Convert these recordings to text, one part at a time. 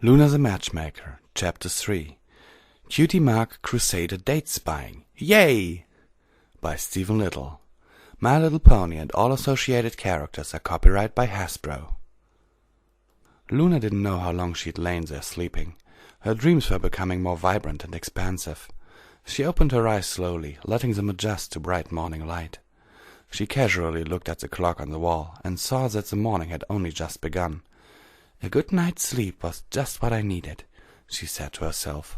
Luna the Matchmaker, Chapter 3. Cutie Mark Crusader Date Spying. Yay! By Stephen Little. My Little Pony and all associated characters are copyright by Hasbro. Luna didn't know how long she'd lain there sleeping. Her dreams were becoming more vibrant and expansive. She opened her eyes slowly, letting them adjust to bright morning light. She casually looked at the clock on the wall and saw that the morning had only just begun. A good night's sleep was just what I needed, she said to herself.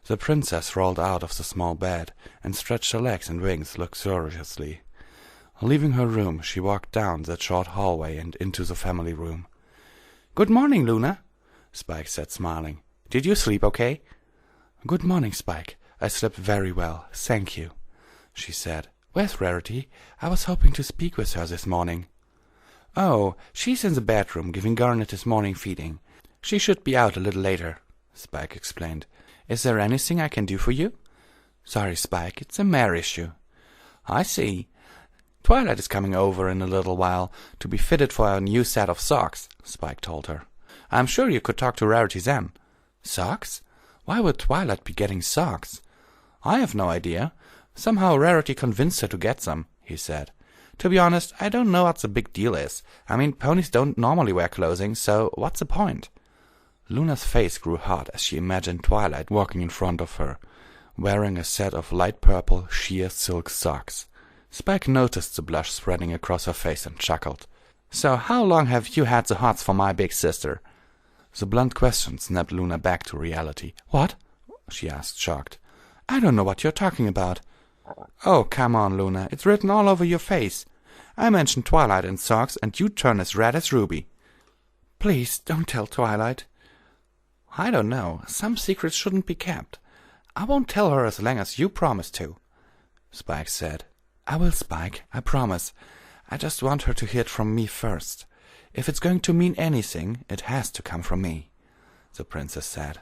The princess rolled out of the small bed and stretched her legs and wings luxuriously. Leaving her room, she walked down that short hallway and into the family room. "Good morning, Luna," Spike said, smiling. "Did you sleep okay?" "Good morning, Spike. I slept very well, thank you," she said. "Where's Rarity? I was hoping to speak with her this morning." "Oh, she's in the bedroom giving Garnet his morning feeding. She should be out a little later," Spike explained. "Is there anything I can do for you?" "Sorry, Spike, it's a mare issue." "I see. Twilight is coming over in a little while to be fitted for a new set of socks," Spike told her. "I'm sure you could talk to Rarity then." "Socks? Why would Twilight be getting socks?" "I have no idea. Somehow Rarity convinced her to get some," he said. "To be honest, I don't know what the big deal is. I mean, ponies don't normally wear clothing, so what's the point?" Luna's face grew hot as she imagined Twilight walking in front of her, wearing a set of light purple sheer silk socks. Spike noticed the blush spreading across her face and chuckled. "So how long have you had the hots for my big sister?" The blunt question snapped Luna back to reality. "What?" she asked, shocked. "I don't know what you're talking about." "Oh, come on, Luna. It's written all over your face. I mentioned Twilight in socks, and you turn as red as Ruby." "Please, don't tell Twilight." "I don't know. Some secrets shouldn't be kept. I won't tell her as long as you promise to," Spike said. "I will, Spike. I promise. I just want her to hear it from me first. If it's going to mean anything, it has to come from me," the princess said.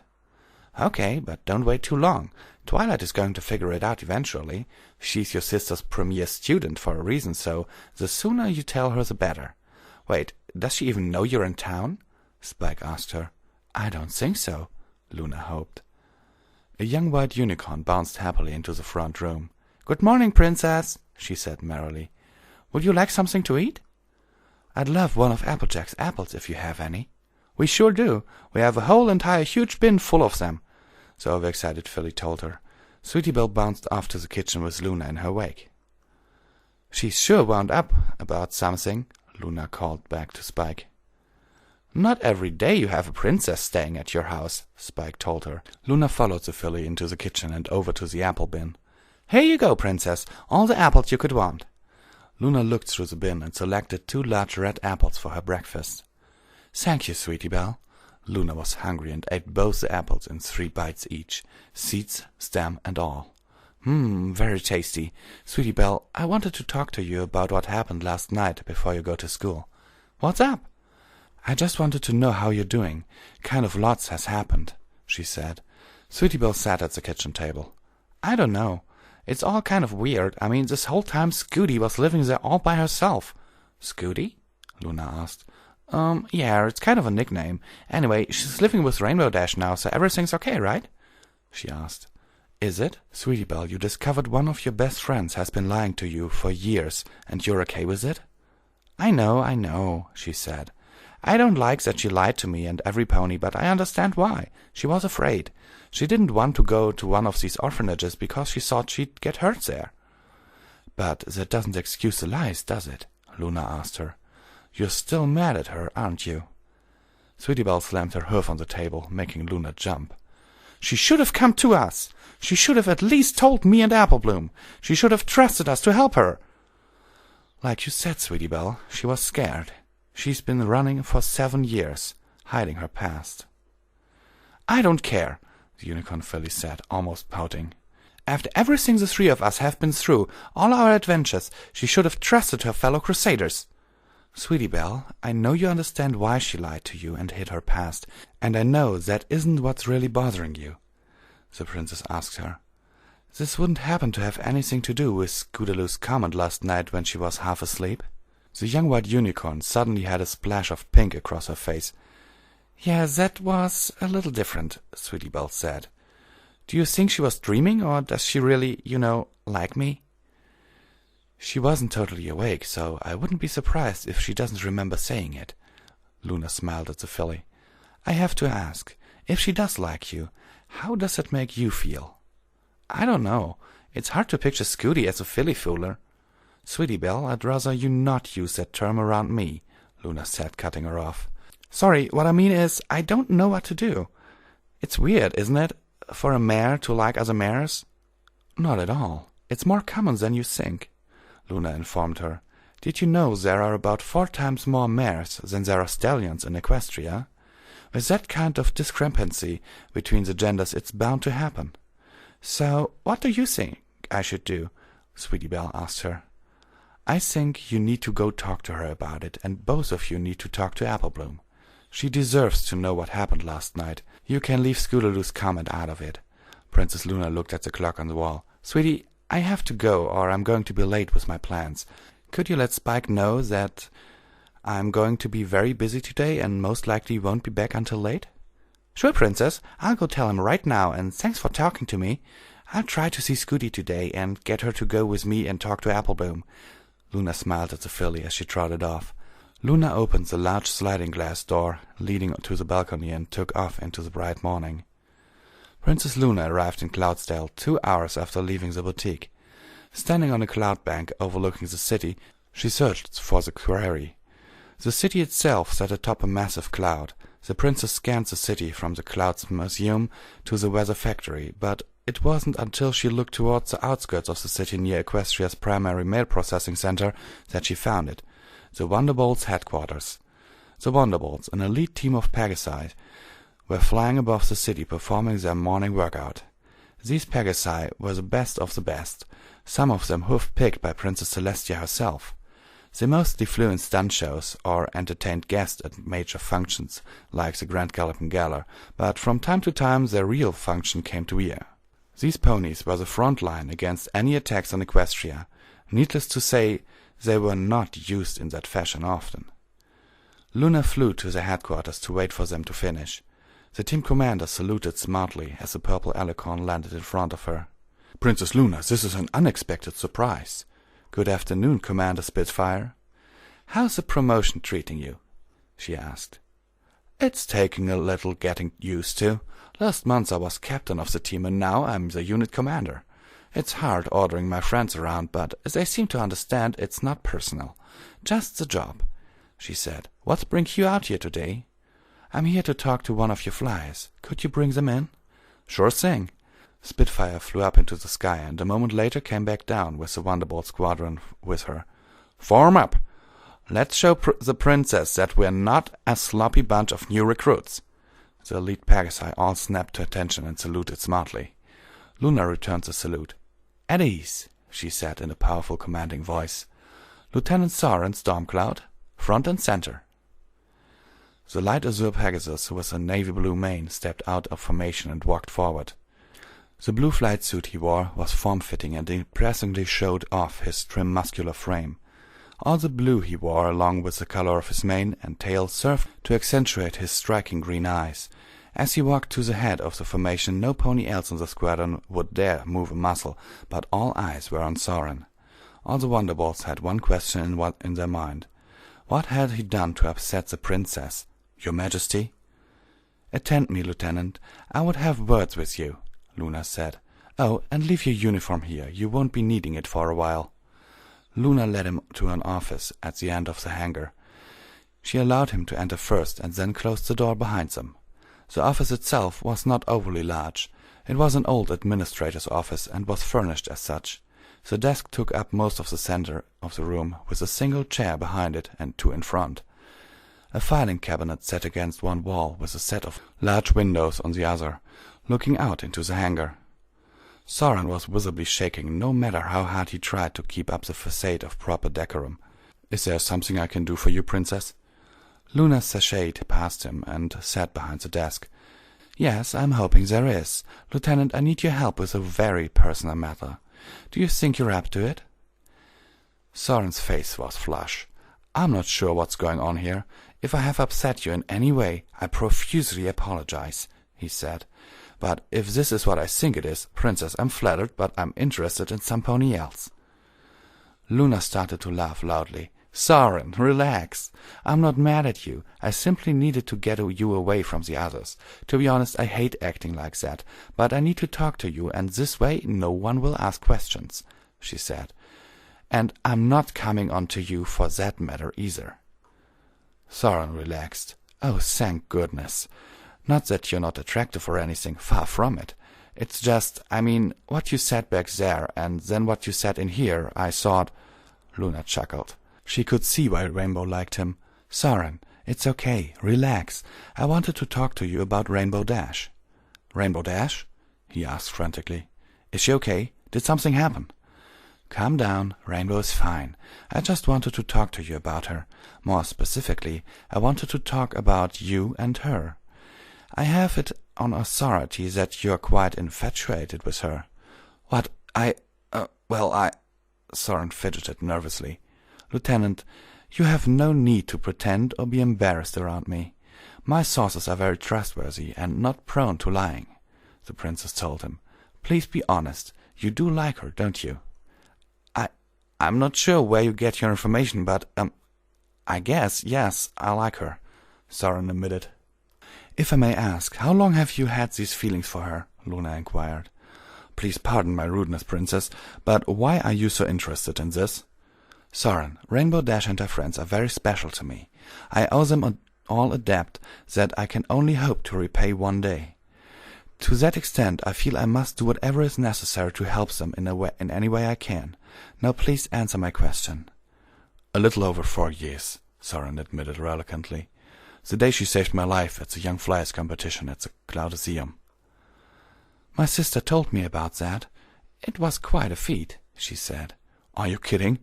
"Okay, but don't wait too long. Twilight is going to figure it out eventually. She's your sister's premier student for a reason, so the sooner you tell her the better." "Wait, does she even know you're in town?" Spike asked her. "I don't think so," Luna hoped. A young white unicorn bounced happily into the front room. "Good morning, Princess," she said merrily. "Would you like something to eat?" "I'd love one of Applejack's apples if you have any." "We sure do. We have a whole entire huge bin full of them," the overexcited filly told her. Sweetie Belle bounced off to the kitchen with Luna in her wake. "She's sure wound up about something," Luna called back to Spike. "Not every day you have a princess staying at your house," Spike told her. Luna followed the filly into the kitchen and over to the apple bin. "Here you go, Princess. All the apples you could want." Luna looked through the bin and selected 2 large red apples for her breakfast. "Thank you, Sweetie Belle." Luna was hungry and ate both the apples in 3 bites each, seeds, stem, and all. Very tasty. Sweetie Belle, I wanted to talk to you about what happened last night before you go to school." "What's up?" "I just wanted to know how you're doing. Kind of lots has happened," she said. Sweetie Belle sat at the kitchen table. "I don't know. It's all kind of weird. I mean, this whole time Cutie was living there all by herself." "Cutie?" Luna asked. Yeah, it's kind of a nickname. Anyway, she's living with Rainbow Dash now, so everything's okay, right?" she asked. "Is it? Sweetie Belle, you discovered one of your best friends has been lying to you for years, and you're okay with it?" I know, she said. "I don't like that she lied to me and every pony, but I understand why. She was afraid. She didn't want to go to one of these orphanages because she thought she'd get hurt there." "But that doesn't excuse the lies, does it?" Luna asked her. "You're still mad at her, aren't you?" Sweetie Belle slammed her hoof on the table, making Luna jump. "She should have come to us. She should have at least told me and Apple Bloom. She should have trusted us to help her." "Like you said, Sweetie Belle, she was scared. She's been running for 7 years, hiding her past." "I don't care," the unicorn filly said, almost pouting. "After everything the 3 of us have been through, all our adventures, she should have trusted her fellow Crusaders." "Sweetie Belle, I know you understand why she lied to you and hid her past, and I know that isn't what's really bothering you," the princess asked her. "This wouldn't happen to have anything to do with Scootaloo's comment last night when she was half asleep?" The young white unicorn suddenly had a splash of pink across her face. Yeah, that was a little different, Sweetie Belle said. Do you think she was dreaming, or does she really, like me? She wasn't totally awake, so I wouldn't be surprised if she doesn't remember saying it. Luna smiled at the filly. I have to ask, if she does like you, how does that make you feel? I don't know. It's hard to picture Scooty as a filly fooler. Sweetie Belle, I'd rather you not use that term around me, Luna said, cutting her off. Sorry, what I mean is, I don't know what to do. It's weird, isn't it, for a mare to like other mares? Not at all. It's more common than you think, Luna informed her. Did you know there are about 4 times more mares than there are stallions in Equestria? With that kind of discrepancy between the genders, it's bound to happen. So, what do you think I should do? Sweetie Belle asked her. I think you need to go talk to her about it, and both of you need to talk to Applebloom. She deserves to know what happened last night. You can leave Scootaloo's comment out of it. Princess Luna looked at the clock on the wall. Sweetie, I have to go, or I'm going to be late with my plans. Could you let Spike know that I'm going to be very busy today and most likely won't be back until late? Sure, Princess. I'll go tell him right now, and thanks for talking to me. I'll try to see Scooty today and get her to go with me and talk to Applebloom. Luna smiled at the filly as she trotted off. Luna opened the large sliding glass door leading to the balcony and took off into the bright morning. Princess Luna arrived in Cloudsdale 2 hours after leaving the boutique. Standing on a cloud bank overlooking the city, she searched for the quarry. The city itself sat atop a massive cloud. The princess scanned the city from the Clouds Museum to the Weather Factory, but it wasn't until she looked towards the outskirts of the city near Equestria's primary mail processing center that she found it. The Wonderbolts' headquarters. The Wonderbolts, an elite team of Pegasi, were flying above the city performing their morning workout. These Pegasi were the best of the best, some of them hoof-picked by Princess Celestia herself. They mostly flew in stunt shows or entertained guests at major functions, like the Grand Galloping Gala, but from time to time their real function came to bear. These ponies were the front line against any attacks on Equestria. Needless to say, they were not used in that fashion often. Luna flew to the headquarters to wait for them to finish. The team commander saluted smartly as the purple alicorn landed in front of her. Princess Luna, this is an unexpected surprise. Good afternoon, Commander Spitfire. How's the promotion treating you? She asked. It's taking a little getting used to. Last month I was captain of the team and now I'm the unit commander. It's hard ordering my friends around, but they seem to understand it's not personal. Just the job, she said. What brings you out here today? I'm here to talk to one of your flies. Could you bring them in? Sure thing. Spitfire flew up into the sky and a moment later came back down with the Wonderbolt squadron with her. Form up! Let's show the princess that we're not a sloppy bunch of new recruits. The elite Pegasi all snapped to attention and saluted smartly. Luna returned the salute. At ease, she said in a powerful, commanding voice. Lieutenant Soren Stormcloud, front and center. The light azure Pegasus with a navy blue mane stepped out of formation and walked forward. The blue flight suit he wore was form-fitting and impressively showed off his trim muscular frame. All the blue he wore, along with the color of his mane and tail, served to accentuate his striking green eyes. As he walked to the head of the formation, no pony else in the squadron would dare move a muscle, but all eyes were on Soren. All the Wonderbolts had one question in their mind. What had he done to upset the princess? Your Majesty? Attend me, Lieutenant. I would have words with you, Luna said. Oh, and leave your uniform here. You won't be needing it for a while. Luna led him to an office at the end of the hangar. She allowed him to enter first and then closed the door behind them. The office itself was not overly large. It was an old administrator's office and was furnished as such. The desk took up most of the center of the room, with a single chair behind it and 2 in front. A filing cabinet sat against one wall, with a set of large windows on the other, looking out into the hangar. Soren was visibly shaking, no matter how hard he tried to keep up the facade of proper decorum. Is there something I can do for you, Princess? Luna sashayed past him and sat behind the desk. Yes, I'm hoping there is. Lieutenant, I need your help with a very personal matter. Do you think you're up to it? Soren's face was flush. I'm not sure what's going on here. If I have upset you in any way, I profusely apologize, he said. But if this is what I think it is, Princess, I'm flattered, but I'm interested in somebody else. Luna started to laugh loudly. Soren, relax. I'm not mad at you. I simply needed to get you away from the others. To be honest, I hate acting like that, but I need to talk to you, and this way no one will ask questions, she said. And I'm not coming on to you for that matter either. Soren relaxed. Oh, thank goodness. Not that you're not attractive or anything, far from it. It's just, I mean, what you said back there, and then what you said in here, I thought... Luna chuckled. She could see why Rainbow liked him. Soren, it's okay, relax. I wanted to talk to you about Rainbow Dash. Rainbow Dash? He asked frantically. Is she okay? Did something happen? Calm down, Rainbow is fine. I just wanted to talk to you about her. More specifically, I wanted to talk about you and her. I have it on authority that you're quite infatuated with her. What, Soren fidgeted nervously. Lieutenant, you have no need to pretend or be embarrassed around me. My sources are very trustworthy and not prone to lying, the princess told him. Please be honest. You do like her, don't you? I'm not sure where you get your information, but, I guess, yes, I like her, Soren admitted. If I may ask, how long have you had these feelings for her? Luna inquired. Please pardon my rudeness, Princess, but why are you so interested in this? Soren, Rainbow Dash and her friends are very special to me. I owe them all a debt that I can only hope to repay one day. To that extent, I feel I must do whatever is necessary to help them in any way I can. Now please answer my question. A little over 4 years, Soren admitted reluctantly. The day she saved my life at the Young Flyers competition at the Cloudeseum. My sister told me about that. It was quite a feat, she said. Are you kidding?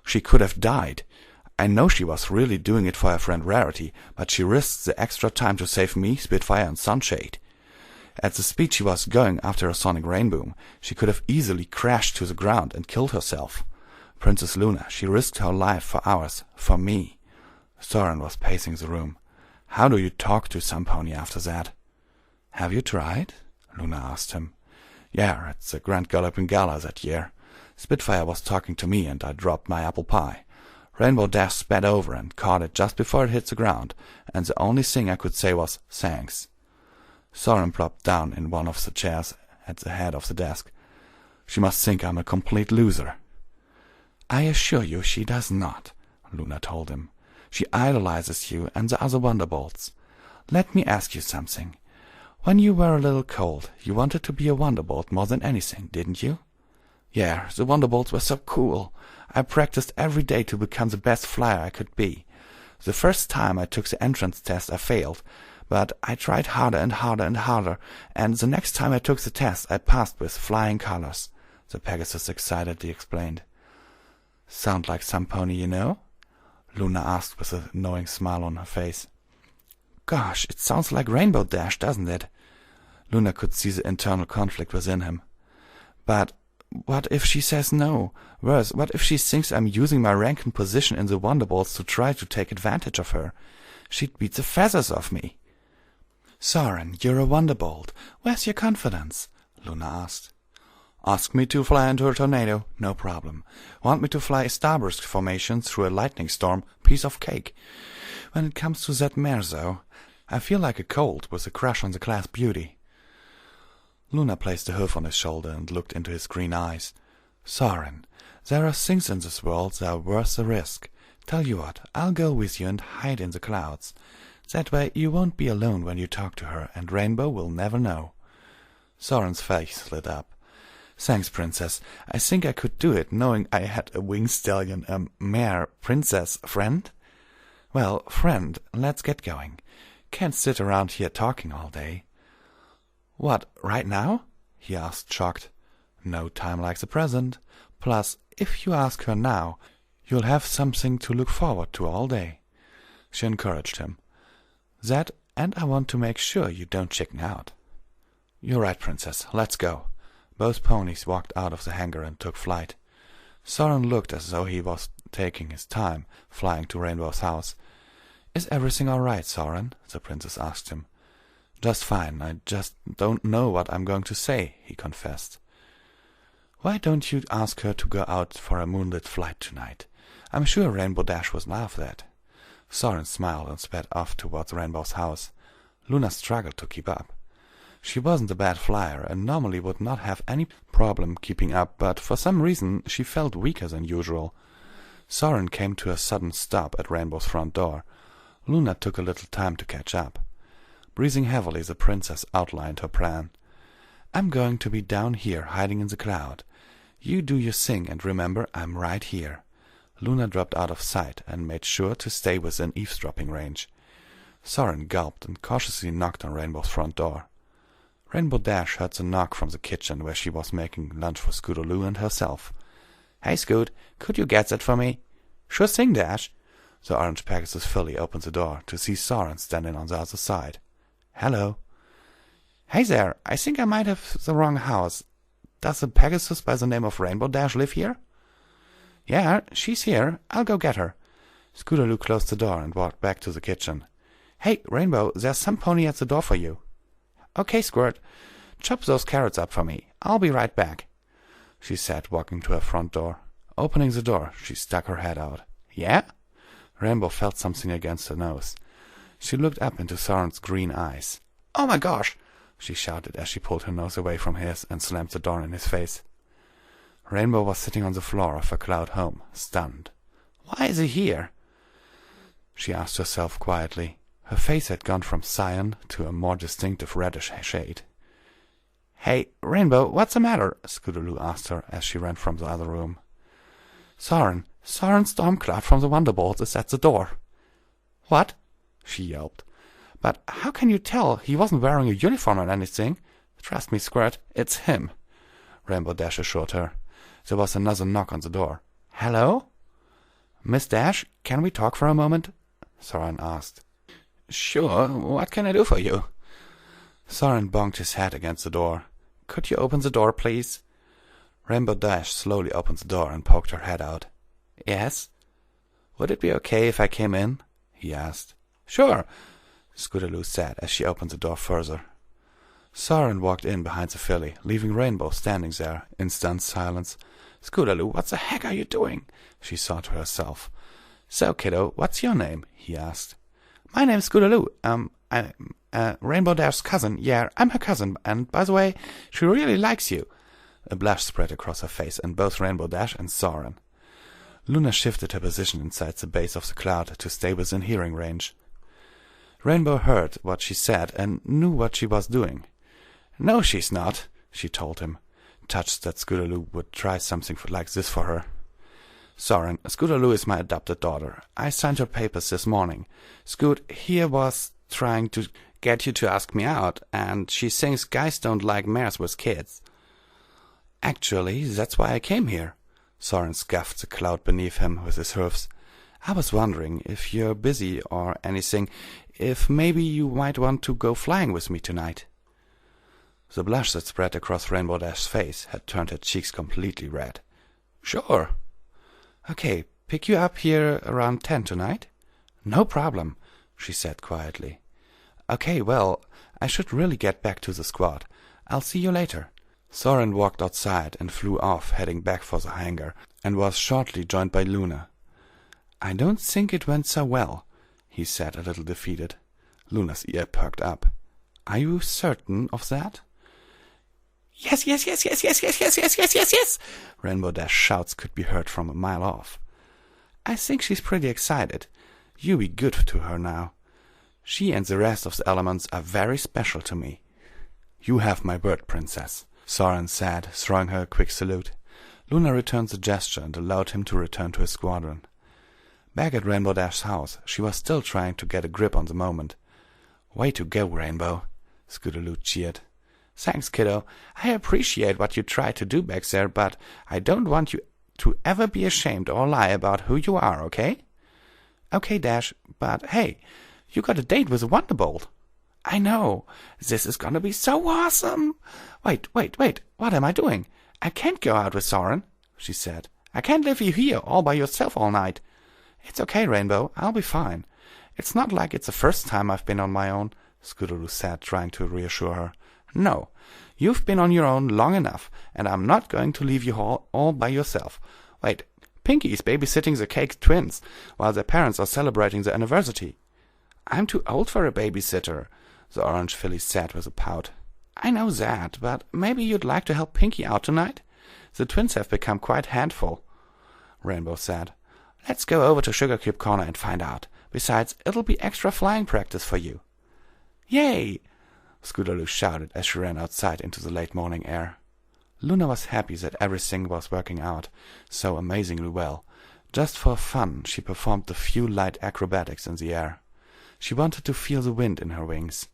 She could have died. I know she was really doing it for her friend Rarity, but she risked the extra time to save me, Spitfire, and Sunshade. At the speed she was going after a sonic rainboom, she could have easily crashed to the ground and killed herself. Princess Luna, she risked her life for ours, for me. Soren was pacing the room. How do you talk to some pony after that? Have you tried? Luna asked him. Yeah, at the Grand Galloping Gala that year. Spitfire was talking to me and I dropped my apple pie. Rainbow Dash sped over and caught it just before it hit the ground, and the only thing I could say was, thanks. Soren plopped down in one of the chairs at the head of the desk. She must think I'm a complete loser. I assure you she does not, Luna told him. She idolizes you and the other Wonderbolts. Let me ask you something. When you were a little cold, you wanted to be a Wonderbolt more than anything, didn't you? Yeah, the Wonderbolts were so cool. I practiced every day to become the best flyer I could be. The first time I took the entrance test I failed, but I tried harder and harder and harder, and the next time I took the test I passed with flying colors, the Pegasus excitedly explained. Sound like some pony you know? Luna asked with a knowing smile on her face. Gosh, it sounds like Rainbow Dash, doesn't it? Luna could see the internal conflict within him. But what if she says no? Worse, what if she thinks I'm using my rank and position in the Wonderbolts to try to take advantage of her? She'd beat the feathers off me. Soren, you're a Wonderbolt. Where's your confidence? Luna asked. Ask me to fly into a tornado? No problem. Want me to fly a starburst formation through a lightning storm? Piece of cake. When it comes to that mare, though, I feel like a colt with a crush on the class beauty. Luna placed a hoof on his shoulder and looked into his green eyes. Soren, there are things in this world that are worth the risk. Tell you what, I'll go with you and hide in the clouds. That way you won't be alone when you talk to her, and Rainbow will never know. Soren's face lit up. Thanks, Princess. I think I could do it, knowing I had a winged stallion, a mare, princess, friend. Well, friend, let's get going. Can't sit around here talking all day. What, right now? He asked, shocked. No time like the present. Plus, if you ask her now, you'll have something to look forward to all day. She encouraged him. That, and I want to make sure you don't chicken out. You're right, Princess. Let's go. Both ponies walked out of the hangar and took flight. Soren looked as though he was taking his time, flying to Rainbow's house. Is everything all right, Soren? The princess asked him. Just fine. I just don't know what I'm going to say, he confessed. Why don't you ask her to go out for a moonlit flight tonight? I'm sure Rainbow Dash would love that. Soren smiled and sped off towards Rainbow's house. Luna struggled to keep up. She wasn't a bad flyer and normally would not have any problem keeping up, but for some reason she felt weaker than usual. Soren came to a sudden stop at Rainbow's front door. Luna took a little time to catch up. Breathing heavily, the princess outlined her plan. I'm going to be down here, hiding in the cloud. You do your thing, and remember, I'm right here. Luna dropped out of sight and made sure to stay within eavesdropping range. Soren gulped and cautiously knocked on Rainbow's front door. Rainbow Dash heard the knock from the kitchen where she was making lunch for Scootaloo and herself. Hey, Scoot, could you get that for me? Sure thing, Dash. The orange Pegasus filly opened the door to see Soren standing on the other side. Hello. Hey there, I think I might have the wrong house. Does the Pegasus by the name of Rainbow Dash live here? Yeah, she's here. I'll go get her. Scootaloo closed the door and walked back to the kitchen. Hey, Rainbow, there's some pony at the door for you. Okay, Squirt. Chop those carrots up for me. I'll be right back, she said, walking to her front door. Opening the door, she stuck her head out. Yeah? Rainbow felt something against her nose. She looked up into Soren's green eyes. Oh my gosh! She shouted as she pulled her nose away from his and slammed the door in his face. Rainbow was sitting on the floor of her cloud home, stunned. Why is he here? She asked herself quietly. Her face had gone from cyan to a more distinctive reddish shade. Hey, Rainbow, what's the matter? Scootaloo asked her as she ran from the other room. Soren Stormcloud from the Wonderbolt is at the door. What? She yelped. But how can you tell? He wasn't wearing a uniform or anything. Trust me, Squirt, it's him, Rainbow Dash assured her. There was another knock on the door. Hello? Miss Dash, can we talk for a moment? Soren asked. Sure, what can I do for you? Soren bonked his head against the door. Could you open the door, please? Rainbow Dash slowly opened the door and poked her head out. Yes? Would it be okay if I came in? He asked. Sure, Scootaloo said as she opened the door further. Soren walked in behind the filly, leaving Rainbow standing there in stunned silence. Scootaloo, what the heck are you doing? She thought to herself. So, kiddo, what's your name? He asked. My name's Scootaloo. I'm Rainbow Dash's cousin. Yeah, I'm her cousin, and by the way, she really likes you. A blush spread across her face, and both Rainbow Dash and Soren. Luna shifted her position inside the base of the cloud to stay within hearing range. Rainbow heard what she said and knew what she was doing. No, she's not, she told him, touched that Scootaloo would try something like this for her. Soren, Scootaloo is my adopted daughter. I signed her papers this morning. Scoot here was trying to get you to ask me out, and she thinks guys don't like mares with kids. Actually, that's why I came here. Soren scuffed the cloud beneath him with his hoofs. I was wondering if you're busy or anything, if maybe you might want to go flying with me tonight. The blush that spread across Rainbow Dash's face had turned her cheeks completely red. Sure. Okay, pick you up here around 10 tonight? No problem, she said quietly. Okay, well, I should really get back to the squad. I'll see you later. Soren walked outside and flew off, heading back for the hangar, and was shortly joined by Luna. I don't think it went so well, he said, a little defeated. Luna's ear perked up. Are you certain of that? Yes. Rainbow Dash shouts could be heard from a mile off. I think she's pretty excited. You be good to her now. She and the rest of the elements are very special to me. You have my word, Princess, Soren said, throwing her a quick salute. Luna returned the gesture and allowed him to return to his squadron. Back at Rainbow Dash's house, she was still trying to get a grip on the moment. Way to go, Rainbow, Scootaloo cheered. Thanks, kiddo. I appreciate what you tried to do back there, but I don't want you to ever be ashamed or lie about who you are, okay? Okay, Dash, but hey, you got a date with a Wonderbolt. I know. This is gonna be so awesome. Wait. What am I doing? I can't go out with Soren, she said. I can't leave you here all by yourself all night. It's okay, Rainbow. I'll be fine. It's not like it's the first time I've been on my own, Scootaloo said, trying to reassure her. No, you've been on your own long enough, and I'm not going to leave you all by yourself. Wait, Pinky is babysitting the Cake twins, while their parents are celebrating their anniversary. I'm too old for a babysitter, the orange filly said with a pout. I know that, but maybe you'd like to help Pinky out tonight? The twins have become quite a handful, Rainbow said. Let's go over to Sugar Cube Corner and find out. Besides, it'll be extra flying practice for you. Yay! Scootaloo shouted as she ran outside into the late morning air. Luna was happy that everything was working out so amazingly well. Just for fun, she performed a few light acrobatics in the air. She wanted to feel the wind in her wings.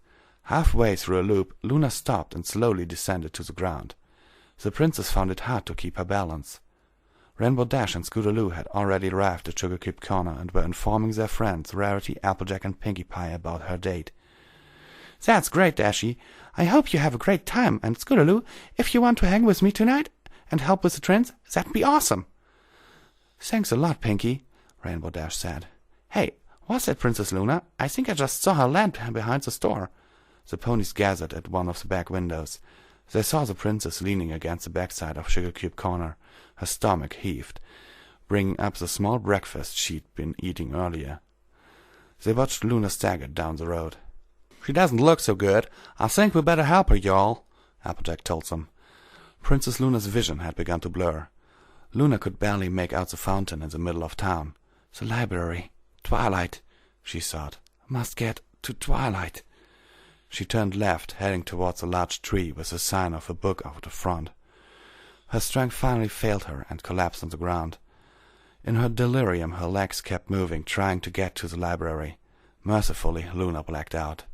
Halfway through a loop, Luna stopped and slowly descended to the ground. The princess found it hard to keep her balance. Rainbow Dash and Scootaloo had already arrived at Sugar Cube Corner and were informing their friends Rarity, Applejack, and Pinkie Pie about her date. That's great, Dashie. I hope you have a great time, and Scootaloo, if you want to hang with me tonight and help with the twins, that'd be awesome. Thanks a lot, Pinkie, Rainbow Dash said. Hey, what's that Princess Luna? I think I just saw her land behind the store. The ponies gathered at one of the back windows. They saw the princess leaning against the backside of Sugar Cube Corner. Her stomach heaved, bringing up the small breakfast she'd been eating earlier. They watched Luna stagger down the road. She doesn't look so good. I think we better help her, y'all, Applejack told them. Princess Luna's vision had begun to blur. Luna could barely make out the fountain in the middle of town. The library. Twilight, she thought. Must get to Twilight. She turned left, heading towards a large tree with a sign of a book over the front. Her strength finally failed her and collapsed on the ground. In her delirium, her legs kept moving, trying to get to the library. Mercifully, Luna blacked out.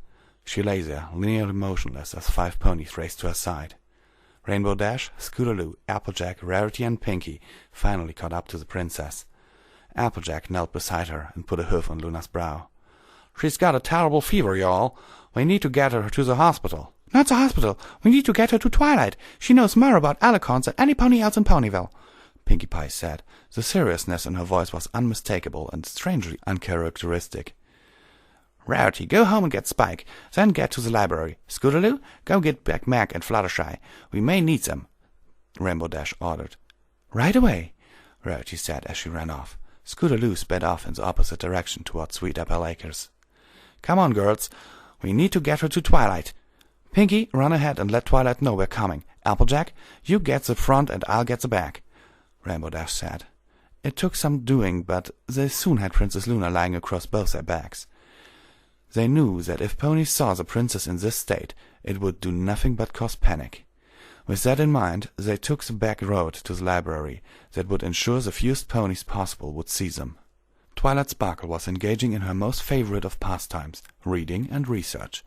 She lay there, nearly motionless, as 5 ponies raced to her side. Rainbow Dash, Scootaloo, Applejack, Rarity, and Pinkie finally caught up to the princess. Applejack knelt beside her and put a hoof on Luna's brow. She's got a terrible fever, y'all. We need to get her to the hospital. Not the hospital. We need to get her to Twilight. She knows more about alicorns than any pony else in Ponyville, Pinkie Pie said. The seriousness in her voice was unmistakable and strangely uncharacteristic. Rarity, go home and get Spike, then get to the library. Scootaloo, go get back Mac and Fluttershy. We may need them, Rainbow Dash ordered. Right away, Rarity said as she ran off. Scootaloo sped off in the opposite direction toward Sweet Apple Acres. Come on, girls. We need to get her to Twilight. Pinkie, run ahead and let Twilight know we're coming. Applejack, you get the front and I'll get the back, Rainbow Dash said. It took some doing, but they soon had Princess Luna lying across both their backs. They knew that if ponies saw the princess in this state, it would do nothing but cause panic. With that in mind, they took the back road to the library that would ensure the fewest ponies possible would see them. Twilight Sparkle was engaging in her most favorite of pastimes, reading and research.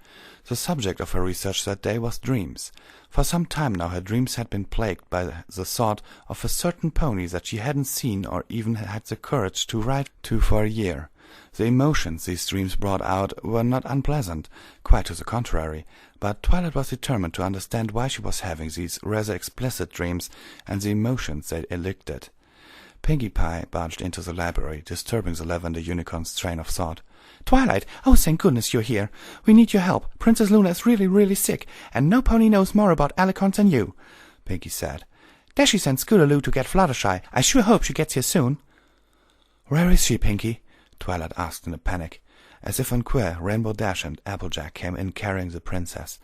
The subject of her research that day was dreams. For some time now her dreams had been plagued by the thought of a certain pony that she hadn't seen or even had the courage to write to for a year. The emotions these dreams brought out were not unpleasant, quite to the contrary, but Twilight was determined to understand why she was having these rather explicit dreams and the emotions they elicited. Pinkie Pie barged into the library, disturbing the Lavender Unicorn's train of thought. Twilight, oh, thank goodness you're here. We need your help. Princess Luna is really, really sick, and no pony knows more about alicorns than you, Pinkie said. Dashie sent Scootaloo to get Fluttershy. I sure hope she gets here soon. Where is she, Pinkie? Twilight asked in a panic. As if unaware, Rainbow Dash and Applejack came in carrying the princess.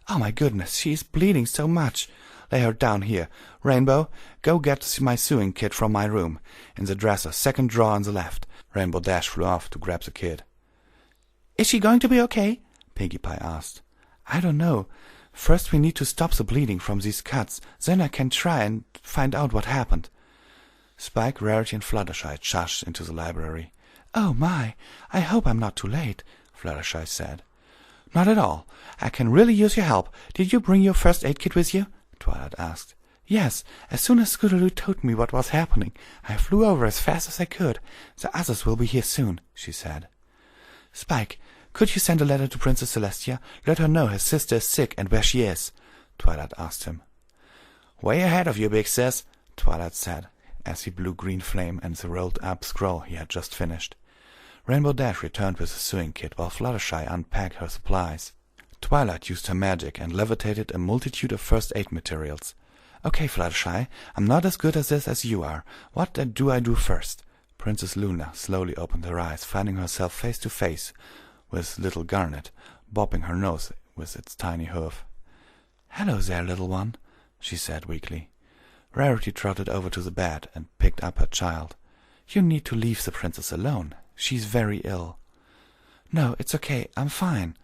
Oh, my goodness, she is bleeding so much. Lay her down here. Rainbow, go get my sewing kit from my room. In the dresser, second drawer on the left. Rainbow Dash flew off to grab the kid. Is she going to be okay? Pinkie Pie asked. I don't know. First we need to stop the bleeding from these cuts. Then I can try and find out what happened. Spike, Rarity, and Fluttershy charged into the library. Oh, my! I hope I'm not too late, Fluttershy said. Not at all. I can really use your help. Did you bring your first aid kit with you? Twilight asked. Yes, as soon as Scootaloo told me what was happening, I flew over as fast as I could. The others will be here soon, she said. Spike, could you send a letter to Princess Celestia? Let her know her sister is sick and where she is, Twilight asked him. Way ahead of you, big sis, Twilight said, as he blew green flame and the rolled-up scroll he had just finished. Rainbow Dash returned with a sewing kit while Fluttershy unpacked her supplies. Twilight used her magic and levitated a multitude of first aid materials. "Okay, Fluttershy, I'm not as good at this as you are. What do I do first?" Princess Luna slowly opened her eyes, finding herself face to face with little Garnet, bopping her nose with its tiny hoof. "Hello there, little one," she said weakly. Rarity trotted over to the bed and picked up her child. "You need to leave the princess alone. She's very ill." "No, it's okay. I'm fine,"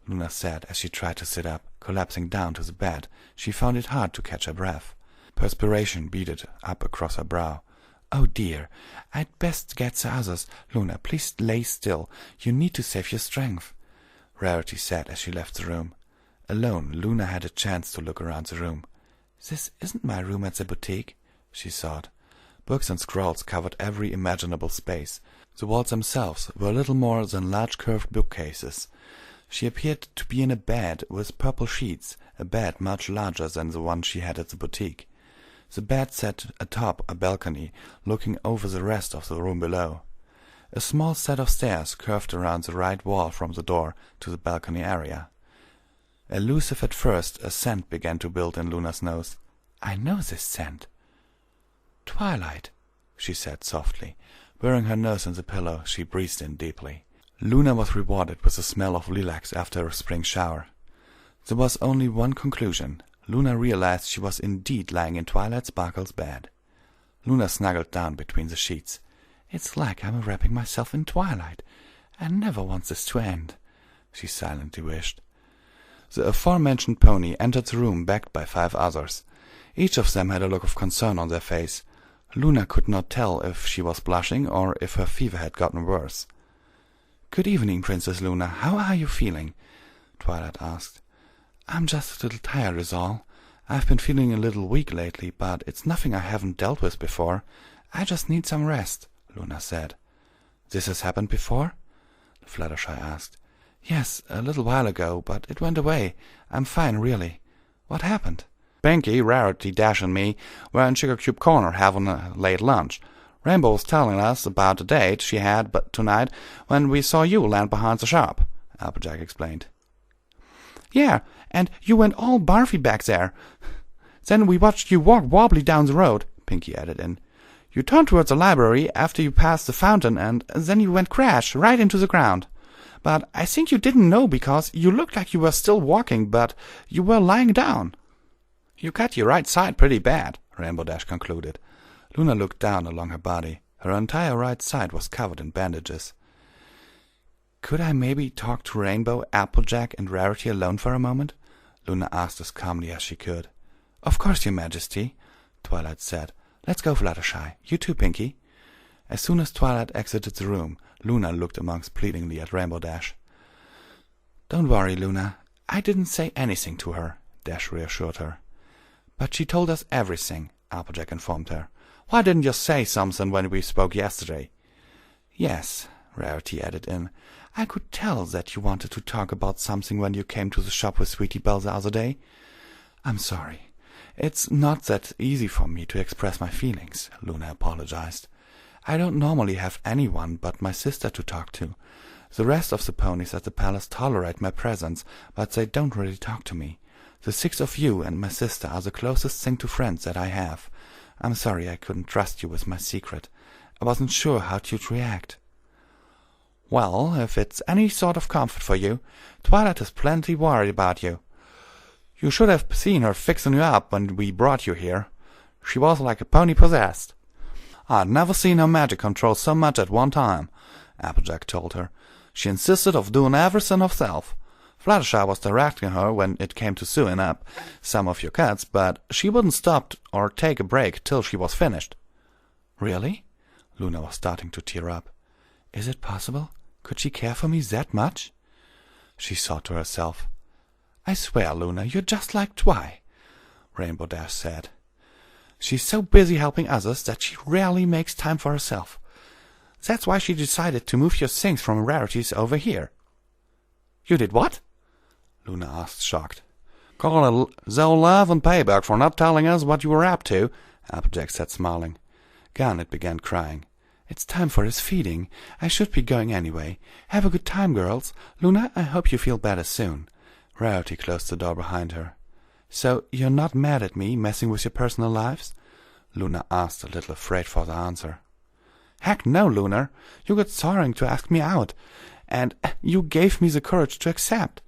Luna said as she tried to sit up. Collapsing down to the bed, she found it hard to catch her breath. Perspiration beaded up across her brow. "Oh dear, I'd best get the others. Luna, please lay still. You need to save your strength," Rarity said as she left the room. Alone, Luna had a chance to look around the room. "This isn't my room at the boutique," she thought. Books and scrolls covered every imaginable space. The walls themselves were little more than large curved bookcases. She appeared to be in a bed with purple sheets, a bed much larger than the one she had at the boutique. The bed sat atop a balcony, looking over the rest of the room below. A small set of stairs curved around the right wall from the door to the balcony area. Elusive at first, a scent began to build in Luna's nose. "I know this scent." "Twilight," she said softly. Burying her nose in the pillow, she breathed in deeply. Luna was rewarded with the smell of lilacs after a spring shower. There was only one conclusion. Luna realized she was indeed lying in Twilight Sparkle's bed. Luna snuggled down between the sheets. "It's like I'm wrapping myself in twilight. I never want this to end," she silently wished. The aforementioned pony entered the room backed by 5 others. Each of them had a look of concern on their face. Luna could not tell if she was blushing or if her fever had gotten worse. "Good evening, Princess Luna. How are you feeling?" Twilight asked. "I'm just a little tired is all. I've been feeling a little weak lately, but it's nothing I haven't dealt with before. I just need some rest," Luna said. "This has happened before?" Fluttershy asked. "Yes, a little while ago, but it went away. I'm fine, really. What happened?" "Pinky, Rarity, Dash, and me were in Sugar Cube Corner having a late lunch. Rainbow was telling us about the date she had tonight when we saw you land behind the shop," Applejack explained. "Yeah, and you went all barfy back there. Then we watched you walk wobbly down the road," Pinky added in. "You turned towards the library after you passed the fountain, and then you went crash right into the ground. But I think you didn't know because you looked like you were still walking, but you were lying down." "You cut your right side pretty bad," Rainbow Dash concluded. Luna looked down along her body. Her entire right side was covered in bandages. "Could I maybe talk to Rainbow, Applejack, and Rarity alone for a moment?" Luna asked as calmly as she could. "Of course, Your Majesty," Twilight said. "Let's go, Fluttershy. You too, Pinky." As soon as Twilight exited the room, Luna looked amongst pleadingly at Rainbow Dash. "Don't worry, Luna. I didn't say anything to her," Dash reassured her. "But she told us everything," Applejack informed her. "Why didn't you say something when we spoke yesterday?" "Yes," Rarity added in. "I could tell that you wanted to talk about something when you came to the shop with Sweetie Belle the other day. I'm sorry. It's not that easy for me to express my feelings," Luna apologized. "I don't normally have anyone but my sister to talk to. The rest of the ponies at the palace tolerate my presence, but they don't really talk to me. The 6 of you and my sister are the closest thing to friends that I have. I'm sorry I couldn't trust you with my secret. I wasn't sure how you'd react." "Well, if it's any sort of comfort for you, Twilight is plenty worried about you. You should have seen her fixing you up when we brought you here. She was like a pony possessed." "I'd never seen her magic control so much at one time," Applejack told her. "She insisted of doing everything herself. Fluttershy was directing her when it came to sewing up some of your cuts, but she wouldn't stop or take a break till she was finished." "Really?" Luna was starting to tear up. "Is it possible? Could she care for me that much?" She thought to herself. "I swear, Luna, you're just like Twi," Rainbow Dash said. "She's so busy helping others that she rarely makes time for herself. That's why she decided to move your things from Rarity's over here." "You did what?" Luna asked, shocked. "Call it the love and payback for not telling us what you were up to," Applejack said, smiling. Garnet began crying. It's time for his feeding. I should be going anyway. Have a good time, girls. Luna, I hope you feel better soon. Rarity closed the door behind her. So you're not mad at me messing with your personal lives? Luna asked, a little afraid for the answer. Heck no, Lunar. You got soaring to ask me out, and you gave me the courage to accept.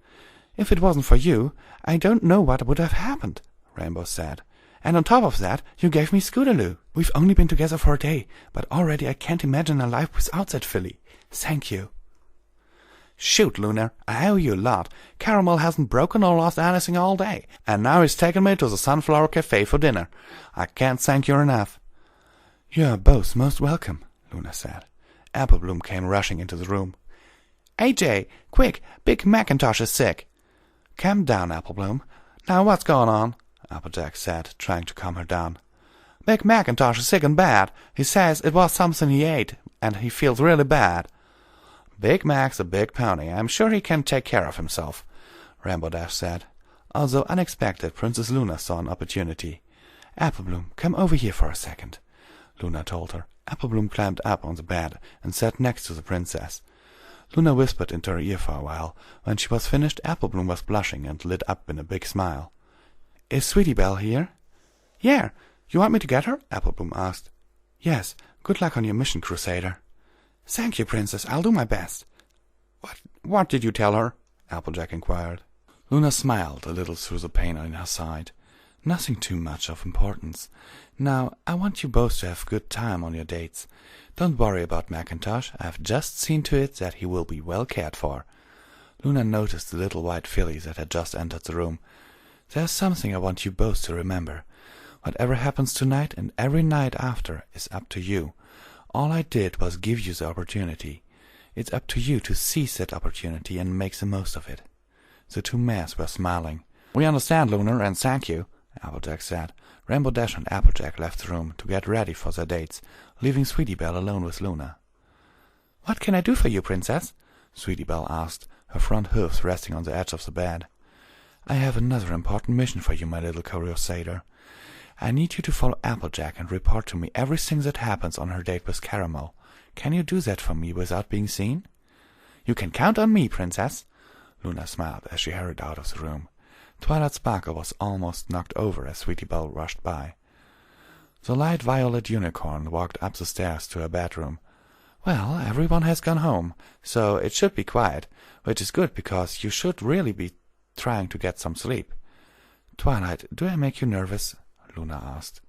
If it wasn't for you, I don't know what would have happened, Rainbow said. And on top of that, you gave me Scootaloo. We've only been together for a day, but already I can't imagine a life without that filly. Thank you. Shoot, Lunar, I owe you a lot. Caramel hasn't broken or lost anything all day, and now he's taken me to the Sunflower Cafe for dinner. I can't thank you enough. You are both most welcome, Luna said. Applebloom came rushing into the room. AJ, quick, Big Macintosh is sick. Calm down, Applebloom. Now what's going on? Applejack said, trying to calm her down. Big Macintosh is sick and bad. He says it was something he ate, and he feels really bad. Big Mac's a big pony. I'm sure he can take care of himself, Rainbow Dash said. Although unexpected, Princess Luna saw an opportunity. Applebloom, come over here for a second, Luna told her. Applebloom climbed up on the bed and sat next to the princess. Luna whispered into her ear for a while. When she was finished, Applebloom was blushing and lit up in a big smile. Is Sweetie Belle here? Yeah. You want me to get her? Applebloom asked. Yes. Good luck on your mission, Crusader. Thank you, Princess. I'll do my best. What did you tell her? Applejack inquired. Luna smiled a little through the pain in her side. Nothing too much of importance. Now, I want you both to have a good time on your dates. Don't worry about Macintosh. I've just seen to it that he will be well cared for. Luna noticed the little white filly that had just entered the room. There's something I want you both to remember. Whatever happens tonight and every night after is up to you. All I did was give you the opportunity. It's up to you to seize that opportunity and make the most of it. The two mares were smiling. We understand, Lunar, and thank you, Applejack said. Rainbow Dash and Applejack left the room to get ready for their dates, leaving Sweetie Belle alone with Luna. What can I do for you, Princess? Sweetie Belle asked, her front hooves resting on the edge of the bed. I have another important mission for you, my little Crusader. I need you to follow Applejack and report to me everything that happens on her date with Caramel. Can you do that for me without being seen? You can count on me, Princess. Luna smiled as she hurried out of the room. Twilight Sparkle was almost knocked over as Sweetie Belle rushed by. The light violet unicorn walked up the stairs to her bedroom. Well, everyone has gone home, so it should be quiet, which is good because you should really be trying to get some sleep. Twilight, do I make you nervous? Luna asked.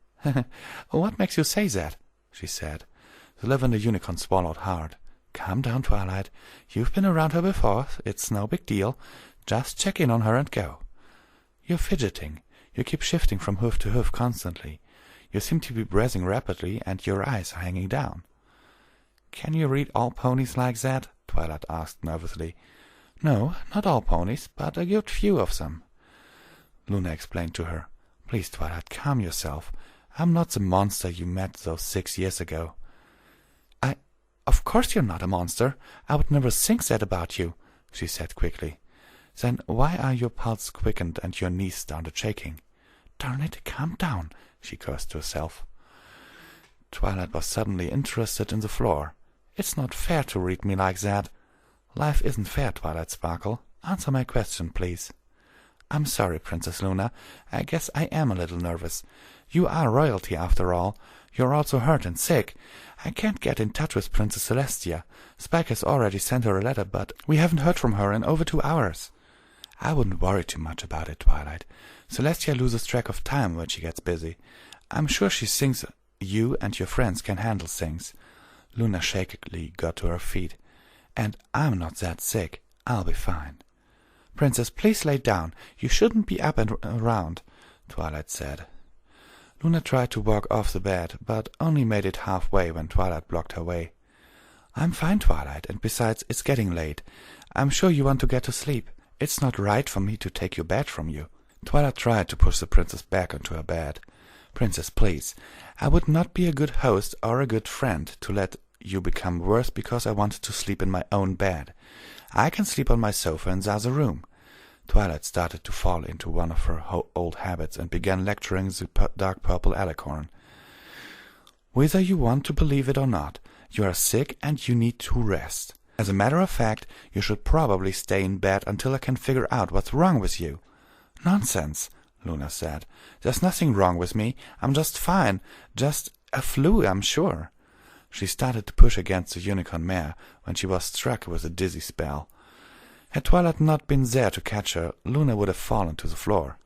What makes you say that? She said. The lavender unicorn swallowed hard. Calm down, Twilight. You've been around her before. It's no big deal. Just check in on her and go. You're fidgeting. You keep shifting from hoof to hoof constantly. You seem to be breathing rapidly, and your eyes are hanging down. Can you read all ponies like that? Twilight asked nervously. No, not all ponies, but a good few of them. Luna explained to her. Please, Twilight, calm yourself. I'm not the monster you met those 6 years ago. Of course you're not a monster. I would never think that about you, she said quickly. Then why are your pulse quickened and your knees started shaking? Darn it, calm down, she cursed to herself. Twilight was suddenly interested in the floor. It's not fair to read me like that. Life isn't fair, Twilight Sparkle. Answer my question, please. I'm sorry, Princess Luna. I guess I am a little nervous. You are royalty, after all. You're also hurt and sick. I can't get in touch with Princess Celestia. Spike has already sent her a letter, but we haven't heard from her in over 2 hours. I wouldn't worry too much about it, Twilight. Celestia loses track of time when she gets busy. I'm sure she thinks you and your friends can handle things. Luna shakily got to her feet. And I'm not that sick. I'll be fine. Princess, please lay down. You shouldn't be up and around, Twilight said. Luna tried to walk off the bed, but only made it halfway when Twilight blocked her way. I'm fine, Twilight, and besides, it's getting late. I'm sure you want to get to sleep. It's not right for me to take your bed from you. Twilight tried to push the princess back onto her bed. Princess, please, I would not be a good host or a good friend to let you become worse because I wanted to sleep in my own bed. I can sleep on my sofa in the other room. Twilight started to fall into one of her old habits and began lecturing the dark purple alicorn. Whether you want to believe it or not, You are sick and you need to rest. As a matter of fact, you should probably stay in bed until I can figure out what's wrong with you." "Nonsense," Luna said. "There's nothing wrong with me. I'm just fine. Just a flu, I'm sure." She started to push against the unicorn mare when she was struck with a dizzy spell. Had Twilight not been there to catch her, Luna would have fallen to the floor.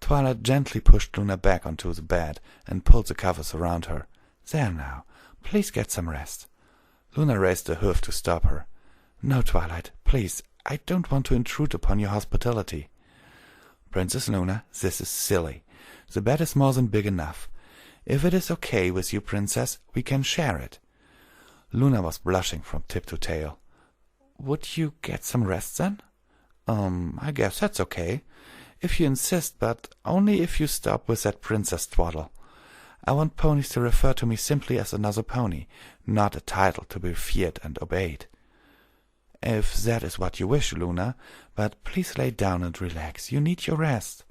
Twilight gently pushed Luna back onto the bed and pulled the covers around her. "There now. Please get some rest." Luna raised a hoof to stop her. "No, Twilight, please. I don't want to intrude upon your hospitality." "Princess Luna, this is silly. The bed is more than big enough. If it is okay with you, Princess, we can share it." Luna was blushing from tip to tail. "Would you get some rest then?" I guess that's okay. If you insist, but only if you stop with that princess twaddle. I want ponies to refer to me simply as another pony, not a title to be feared and obeyed." "If that is what you wish, Luna, but please lay down and relax. You need your rest."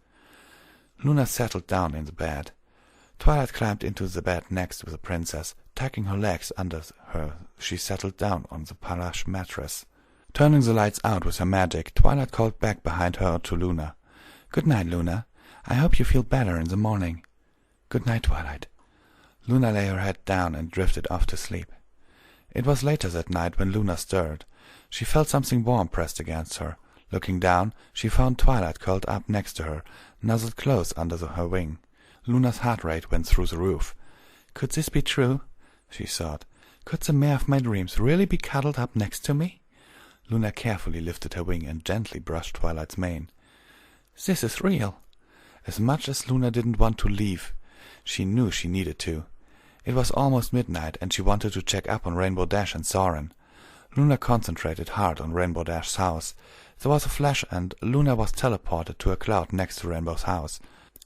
Luna settled down in the bed. Twilight climbed into the bed next to the princess. Tucking her legs under her, she settled down on the plush mattress. Turning the lights out with her magic, Twilight called back behind her to Luna. "Good night, Luna. I hope you feel better in the morning." "Good night, Twilight." Luna lay her head down and drifted off to sleep. It was later that night when Luna stirred. She felt something warm pressed against her. Looking down, she found Twilight curled up next to her, nuzzled close under her wing. Luna's heart rate went through the roof. Could this be true? She thought. Could the mare of my dreams really be cuddled up next to me? Luna carefully lifted her wing and gently brushed Twilight's mane. This is real. As much as Luna didn't want to leave, she knew she needed to. It was almost midnight, and she wanted to check up on Rainbow Dash and Soren. Luna concentrated hard on Rainbow Dash's house. There was a flash, and Luna was teleported to a cloud next to Rainbow's house.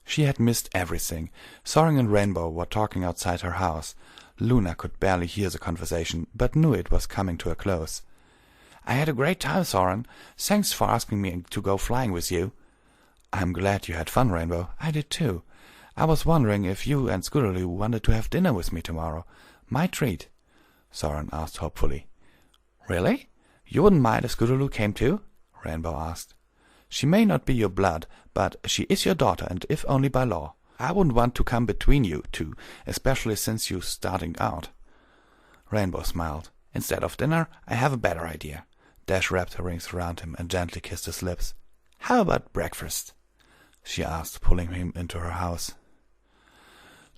She had missed everything. Soren and Rainbow were talking outside her house. Luna could barely hear the conversation, but knew it was coming to a close. I had a great time, Soren. Thanks for asking me to go flying with you. I'm glad you had fun, Rainbow. I did too. I was wondering if you and Scootaloo wanted to have dinner with me tomorrow. My treat, Soren asked hopefully. Really? You wouldn't mind if Scootaloo came too? Rainbow asked. She may not be your blood, but she is your daughter, and if only by law. I wouldn't want to come between you two, especially since you're starting out. Rainbow smiled. Instead of dinner, I have a better idea. Dash wrapped her rings around him and gently kissed his lips. How about breakfast? She asked, pulling him into her house.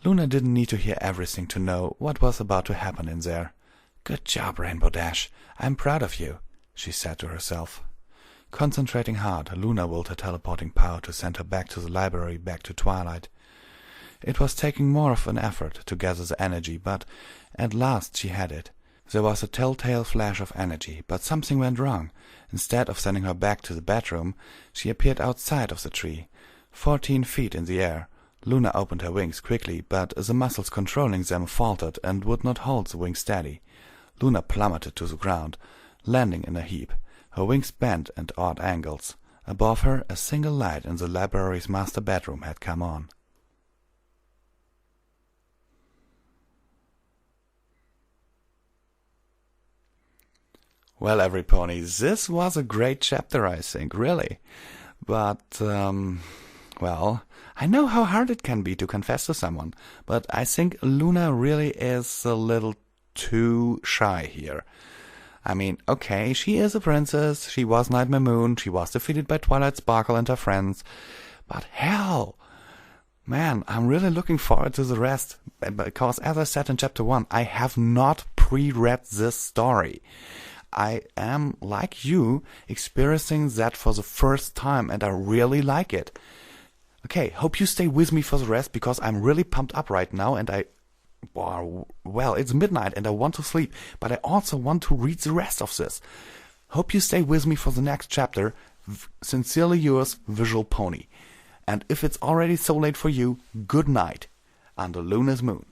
Luna didn't need to hear everything to know what was about to happen in there. Good job, Rainbow Dash. I'm proud of you, she said to herself. Concentrating hard, Luna willed her teleporting power to send her back to the library, back to Twilight. It was taking more of an effort to gather the energy, but at last she had it. There was a telltale flash of energy, but something went wrong. Instead of sending her back to the bedroom, she appeared outside of the tree. 14 feet in the air. Luna opened her wings quickly, but the muscles controlling them faltered and would not hold the wings steady. Luna plummeted to the ground, landing in a heap. Her wings bent at odd angles. Above her, a single light in the library's master bedroom had come on. Well, every pony, this was a great chapter, I think, really. But, well, I know how hard it can be to confess to someone, but I think Luna really is a little too shy here. I mean, okay, she is a princess, she was Nightmare Moon, she was defeated by Twilight Sparkle and her friends, but hell, man, I'm really looking forward to the rest, because as I said in Chapter 1, I have not pre-read this story. I am, like you, experiencing that for the first time, and I really like it. Okay, hope you stay with me for the rest, because I'm really pumped up right now, and well, it's midnight, and I want to sleep, but I also want to read the rest of this. Hope you stay with me for the next chapter. Sincerely yours, Visual Pony. And if it's already so late for you, good night, under Luna's moon.